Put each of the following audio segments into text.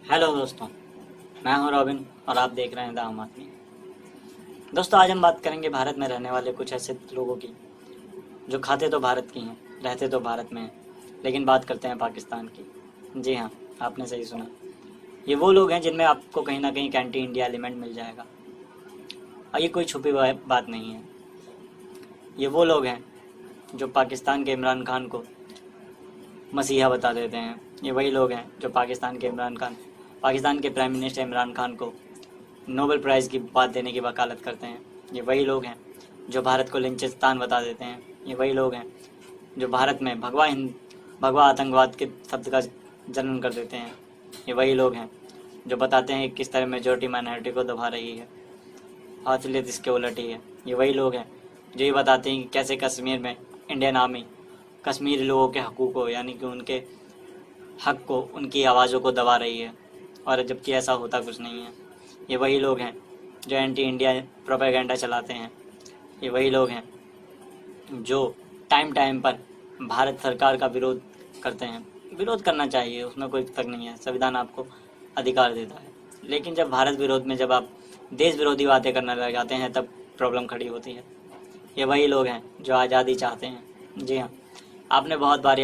Hello दोस्तों, मैं हूं रॉबिन और आप देख रहे हैं द आम आदमी। दोस्तों, आज हम बात करेंगे भारत में रहने वाले कुछ ऐसे लोगों की जो खाते तो भारत की हैं, रहते तो भारत में हैं, लेकिन बात करते हैं पाकिस्तान की। जी हाँ, आपने सही सुना। ये वो लोग हैं जिनमें आपको कहीं ना कहीं एंटी इंडिया एलिमेंट मिल जाएगा, और ये कोई छुपी बात नहीं है। ये वो लोग हैं जो पाकिस्तान के इमरान खान को मसीहा बता देते हैं। ये वही लोग हैं जो पाकिस्तान के प्राइम मिनिस्टर इमरान खान को नोबेल प्राइज़ की बात देने की वकालत करते हैं। ये वही लोग हैं जो भारत को लिंचिस्तान बता देते हैं। ये वही लोग हैं जो भारत में भगवा आतंकवाद के शब्द का जन्म कर देते हैं। ये वही लोग हैं जो बताते हैं कि किस तरह मेजॉरिटी माइनॉरिटी को दबा रही है, असलियत इसके उलट ही है। ये वही लोग हैं जो ये बताते हैं कि कैसे कश्मीर में इंडियन आर्मी कश्मीरी लोगों के हकूक़ को, यानी कि उनके हक को, उनकी आवाज़ों को दबा रही है, और जबकि ऐसा होता कुछ नहीं है। ये वही लोग हैं जो एंटी इंडिया प्रोपेगेंडा चलाते हैं। ये वही लोग हैं जो टाइम टाइम पर भारत सरकार का विरोध करते हैं। विरोध करना चाहिए, उसमें कोई तक नहीं है, संविधान आपको अधिकार देता है। लेकिन जब भारत विरोध में जब आप देश विरोधी बातें करने लग जाते हैं, तब प्रॉब्लम खड़ी होती है। ये वही लोग हैं जो आज़ादी चाहते हैं। जी हाँ, आपने बहुत बार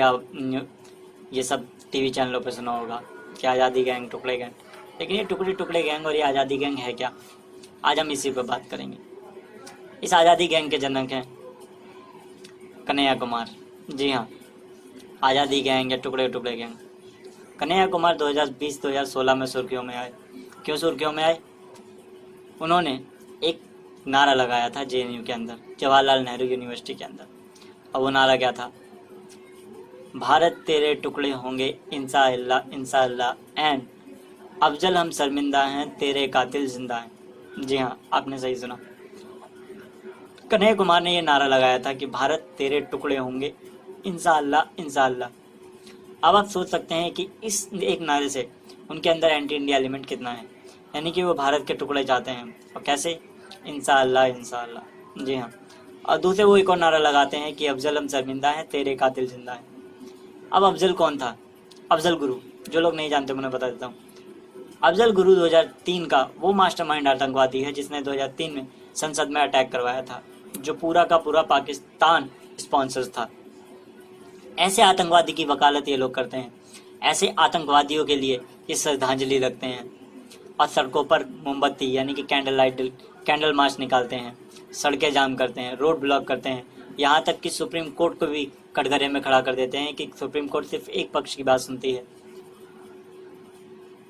ये सब टीवी चैनलों पे सुना होगा कि आज़ादी गैंग, टुकड़े गैंग। लेकिन ये टुकड़े टुकड़े गैंग और ये आज़ादी गैंग है क्या? आज हम इसी पर बात करेंगे। इस आज़ादी गैंग के जनक हैं कन्हैया कुमार। जी हाँ, आज़ादी गैंग या टुकड़े टुकड़े गैंग। कन्हैया कुमार 2020-2016 में सुर्खियों में आए। क्यों सुर्खियों में आए? उन्होंने एक नारा लगाया था जेएनयू के अंदर, जवाहरलाल नेहरू यूनिवर्सिटी के अंदर। और वो नारा क्या था? भारत तेरे टुकड़े होंगे इंशाअल्लाह इंशाअल्लाह, एंड अफजल हम शर्मिंदा हैं, तेरे कातिल जिंदा हैं। जी हाँ, आपने सही सुना। कन्हैया कुमार ने यह नारा लगाया था कि भारत तेरे टुकड़े होंगे इंशाअल्लाह इंशाअल्लाह। अब आप सोच सकते हैं कि इस एक नारे से उनके अंदर एंटी इंडिया एलिमेंट कितना है, यानी कि वो भारत के टुकड़े चाहते हैं। और कैसे? इंशाअल्लाह इंशाअल्लाह। जी हाँ। और दूसरे वो एक और नारा लगाते हैं कि अफजल हम शर्मिंदा हैं, तेरे कातिल जिंदा हैं। अब अफजल कौन था? अफजल गुरु। जो लोग नहीं जानते मैं बता देता हूँ। अफजल गुरु 2003 का वो मास्टरमाइंड आतंकवादी है जिसने 2003 में संसद में अटैक करवाया था, जो पूरा का पूरा पाकिस्तान स्पॉन्सर्स था। ऐसे आतंकवादी की वकालत ये लोग करते हैं। ऐसे आतंकवादियों के लिए ये श्रद्धांजलि रखते हैं और सड़कों पर मोमबत्ती यानी कि कैंडल मार्च निकालते हैं, सड़कें जाम करते हैं, रोड ब्लॉक करते हैं। यहाँ तक कि सुप्रीम कोर्ट को भी कटघरे में खड़ा कर देते हैं कि सुप्रीम कोर्ट सिर्फ एक पक्ष की बात सुनती है।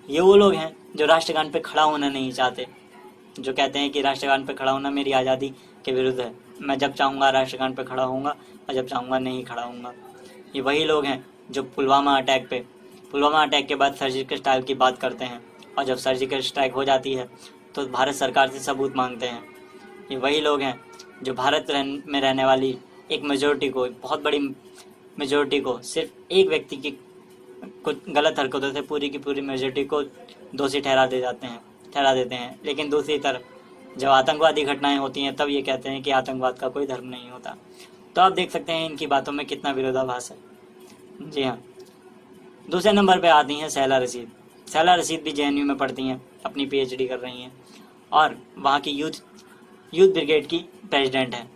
ये वो लोग हैं जो राष्ट्रगान पे खड़ा होना नहीं चाहते, जो कहते हैं कि राष्ट्रगान पे खड़ा होना मेरी आज़ादी के विरुद्ध है। मैं जब चाहूँगा राष्ट्रगान पे खड़ा होऊंगा और जब चाहूँगा नहीं खड़ा होऊंगा। ये वही लोग हैं जो पुलवामा अटैक के बाद सर्जिकल स्ट्राइक की बात करते हैं, और जब सर्जिकल स्ट्राइक हो जाती है तो भारत सरकार से सबूत मांगते हैं। ये वही लोग हैं जो भारत में रहने वाली एक मेजोरिटी को, एक बहुत बड़ी मेजोरिटी को, सिर्फ एक व्यक्ति की कुछ गलत हरकतों से पूरी की पूरी मेजोरिटी को दोषी ठहरा देते हैं। लेकिन दूसरी तरफ जब आतंकवादी घटनाएं होती हैं तब ये कहते हैं कि आतंकवाद का कोई धर्म नहीं होता। तो आप देख सकते हैं इनकी बातों में कितना विरोधाभास है। जी हाँ। दूसरे नंबर पे आती हैं शैला रशीद। शैला रशीद भी जेएनयू में पढ़ती हैं, अपनी पीएचडी कर रही हैं और वहाँ की यूथ ब्रिगेड की प्रेसिडेंट हैं।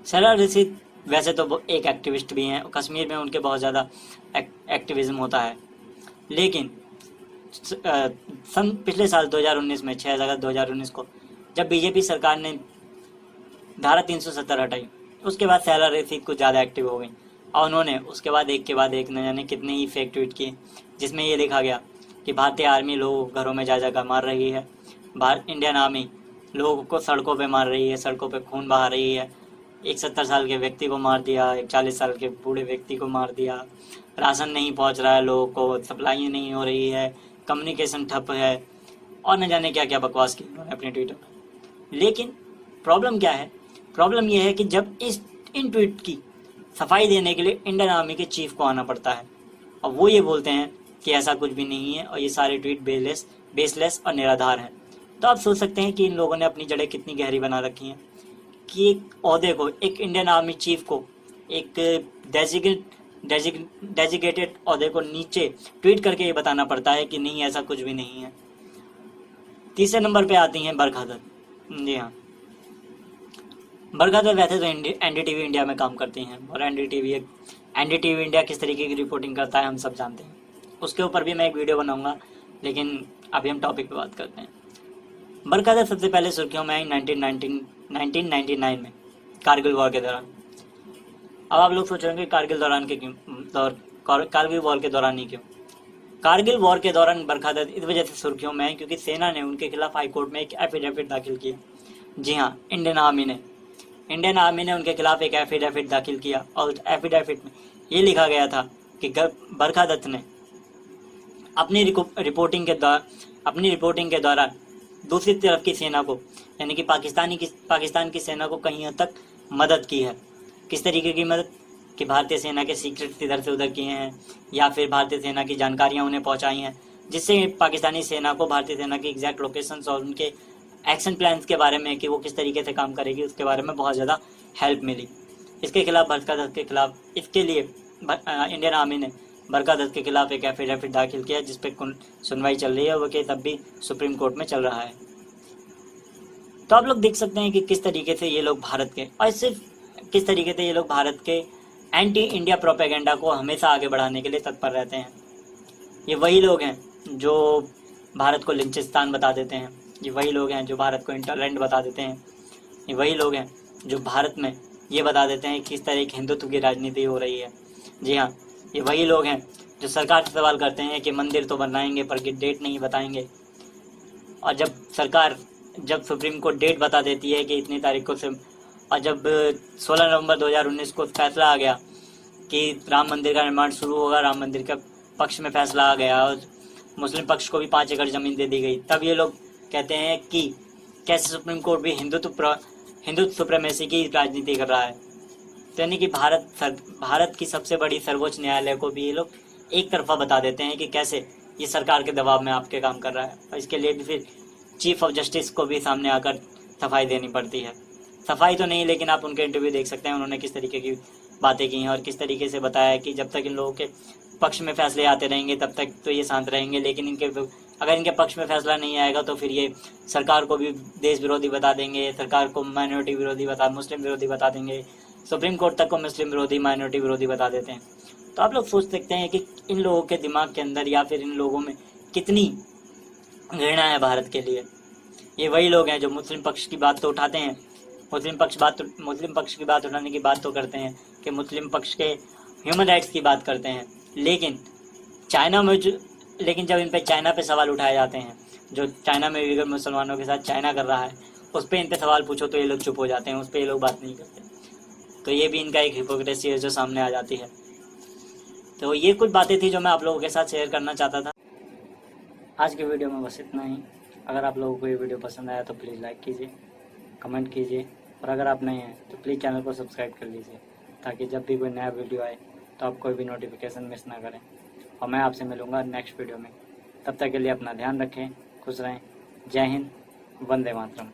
शैला रशीद वैसे तो वो एक एक्टिविस्ट भी हैं, कश्मीर में उनके बहुत ज़्यादा एक्टिविज्म होता है। लेकिन पिछले साल 2019 में 6 अगस्त 2019 को जब बीजेपी सरकार ने धारा 370 हटाई, उसके बाद शैला रशीद कुछ ज़्यादा एक्टिव हो गई और उन्होंने उसके बाद एक न जाने कितने ही फेक ट्वीट किए, जिसमें ये लिखा गया कि भारतीय आर्मी लोगों को घरों में जा जाकर मार रही है, इंडियन आर्मी लोगों को सड़कों पे मार रही है, सड़कों पे खून बहा रही है, एक 70 साल के व्यक्ति को मार दिया, एक 40 साल के बूढ़े व्यक्ति को मार दिया, राशन नहीं पहुंच रहा है लोगों को, सप्लाई नहीं हो रही है, कम्युनिकेशन ठप है, और न जाने क्या क्या बकवास की उन्होंने अपने ट्विटर में। लेकिन प्रॉब्लम क्या है? प्रॉब्लम यह है कि जब इन ट्वीट की सफाई देने के लिए इंडियन आर्मी के चीफ को आना पड़ता है और वो ये बोलते हैं कि ऐसा कुछ भी नहीं है और ये सारे ट्वीट बेसलेस और निराधार हैं। तो आप सोच सकते हैं कि इन लोगों ने अपनी जड़ें कितनी गहरी बना रखी हैं कि एक ओहदे को, एक इंडियन आर्मी चीफ को, एक डेजिग्नेटेड ओहदे को नीचे ट्वीट करके ये बताना पड़ता है कि नहीं ऐसा कुछ भी नहीं है। तीसरे नंबर पे आती हैं बरखा दत्त। जी हाँ, बरखा दत्त वैसे तो एनडीटीवी इंडिया में काम करती हैं और एनडीटीवी इंडिया किस तरीके की रिपोर्टिंग करता है हम सब जानते हैं, उसके ऊपर भी मैं एक वीडियो बनाऊंगा, लेकिन अभी हम टॉपिक पे बात करते हैं। बरखा दत्त सबसे पहले सुर्खियों में आई 1999 में कारगिल वॉर के दौरान। अब आप लोग सोच रहे होंगे कारगिल वॉर के दौरान ही क्यों? कारगिल वॉर के दौरान बरखा दत्त इस वजह से सुर्खियों में आई क्योंकि सेना ने उनके खिलाफ हाईकोर्ट में एक एफिडेविट दाखिल किया। जी हाँ, इंडियन आर्मी ने उनके खिलाफ एक एफिडेविट दाखिल किया और एफिडेविट में ये लिखा गया था कि बरखा दत्त ने अपनी रिपोर्टिंग के दौरान दूसरी तरफ की सेना को, यानी कि पाकिस्तान की सेना को कहीं हद तक मदद की है। किस तरीके की मदद? कि भारतीय सेना के सीक्रेट्स इधर से उधर किए हैं या फिर भारतीय सेना की जानकारियां उन्हें पहुंचाई हैं, जिससे पाकिस्तानी सेना को भारतीय सेना की एग्जैक्ट लोकेशंस और उनके एक्शन प्लान्स के बारे में कि वो किस तरीके से काम करेगी उसके बारे में बहुत ज़्यादा हेल्प मिली। इसके खिलाफ बरखा दत्त के खिलाफ इसके लिए इंडियन आर्मी ने बरखा दत्त के खिलाफ एक एफिडेविट दाखिल किया जिस पे सुनवाई चल रही है। वो केस अब भी सुप्रीम कोर्ट में चल रहा है। तो आप लोग देख सकते हैं कि किस तरीके से ये लोग भारत के, और सिर्फ किस तरीके से ये लोग भारत के एंटी इंडिया प्रोपेगेंडा को हमेशा आगे बढ़ाने के लिए तत्पर रहते हैं। ये वही लोग हैं जो भारत को लिंचिस्तान बता देते हैं, ये वही लोग हैं जो भारत को इंटॉलरेंट बता देते हैं, ये वही लोग हैं जो भारत में ये बता देते हैं किस तरह की हिंदुत्व की राजनीति हो रही है। जी हाँ, ये वही लोग हैं जो सरकार से सवाल करते हैं कि मंदिर तो बनाएंगे पर डेट नहीं बताएंगे, और जब सुप्रीम कोर्ट डेट बता देती है कि इतनी तारीख को से, और जब 16 नवंबर 2019 को फैसला आ गया कि राम मंदिर का निर्माण शुरू होगा, राम मंदिर के पक्ष में फैसला आ गया और मुस्लिम पक्ष को भी 5 एकड़ जमीन दे दी गई, तब ये लोग कहते हैं कि कैसे सुप्रीम कोर्ट भी हिंदुत्व सुप्रीमेसी की राजनीति कर रहा है। तो यानी कि भारत की सबसे बड़ी सर्वोच्च न्यायालय को भी ये लोग एक तरफा बता देते हैं कि कैसे ये सरकार के दबाव में आपके काम कर रहा है, और इसके लिए भी फिर चीफ ऑफ जस्टिस को भी सामने आकर सफाई देनी पड़ती है। सफाई तो नहीं, लेकिन आप उनके इंटरव्यू देख सकते हैं, उन्होंने किस तरीके की बातें की हैं और किस तरीके से बताया कि जब तक इन लोगों के पक्ष में फैसले आते रहेंगे तब तक तो ये शांत रहेंगे, लेकिन अगर इनके पक्ष में फैसला नहीं आएगा तो फिर ये सरकार को भी देश विरोधी बता देंगे, सरकार को माइनॉरिटी विरोधी मुस्लिम विरोधी बता देंगे, सुप्रीम कोर्ट तक को मुस्लिम विरोधी माइनॉरिटी विरोधी बता देते हैं। तो आप लोग सोच सकते हैं कि इन लोगों के दिमाग के अंदर या फिर इन लोगों में कितनी घृणा है भारत के लिए। ये वही लोग हैं जो मुस्लिम पक्ष की बात तो उठाते हैं, मुस्लिम पक्ष की बात उठाने की बात तो करते हैं कि मुस्लिम पक्ष के ह्यूमन राइट्स की बात करते हैं, लेकिन जब इन पे चाइना पे सवाल उठाए जाते हैं, जो चाइना में उइगर मुसलमानों के साथ चाइना कर रहा है, उस पर इन पे सवाल पूछो तो ये लोग चुप हो जाते हैं, उस पर ये लोग बात नहीं करते। तो ये भी इनका एक हिपोक्रेसी है जो सामने आ जाती है। तो ये कुछ बातें थी जो मैं आप लोगों के साथ शेयर करना चाहता था। आज की वीडियो में बस इतना ही। अगर आप लोगों को ये वीडियो पसंद आया तो प्लीज़ लाइक कीजिए, कमेंट कीजिए, और अगर आप नए हैं तो प्लीज़ चैनल को सब्सक्राइब कर लीजिए ताकि जब भी कोई नया वीडियो आए तो आप कोई भी नोटिफिकेशन मिस ना करें। और मैं आपसे मिलूँगा नेक्स्ट वीडियो में। तब तक के लिए अपना ध्यान रखें, खुश रहें। जय हिंद, वंदे मातरम।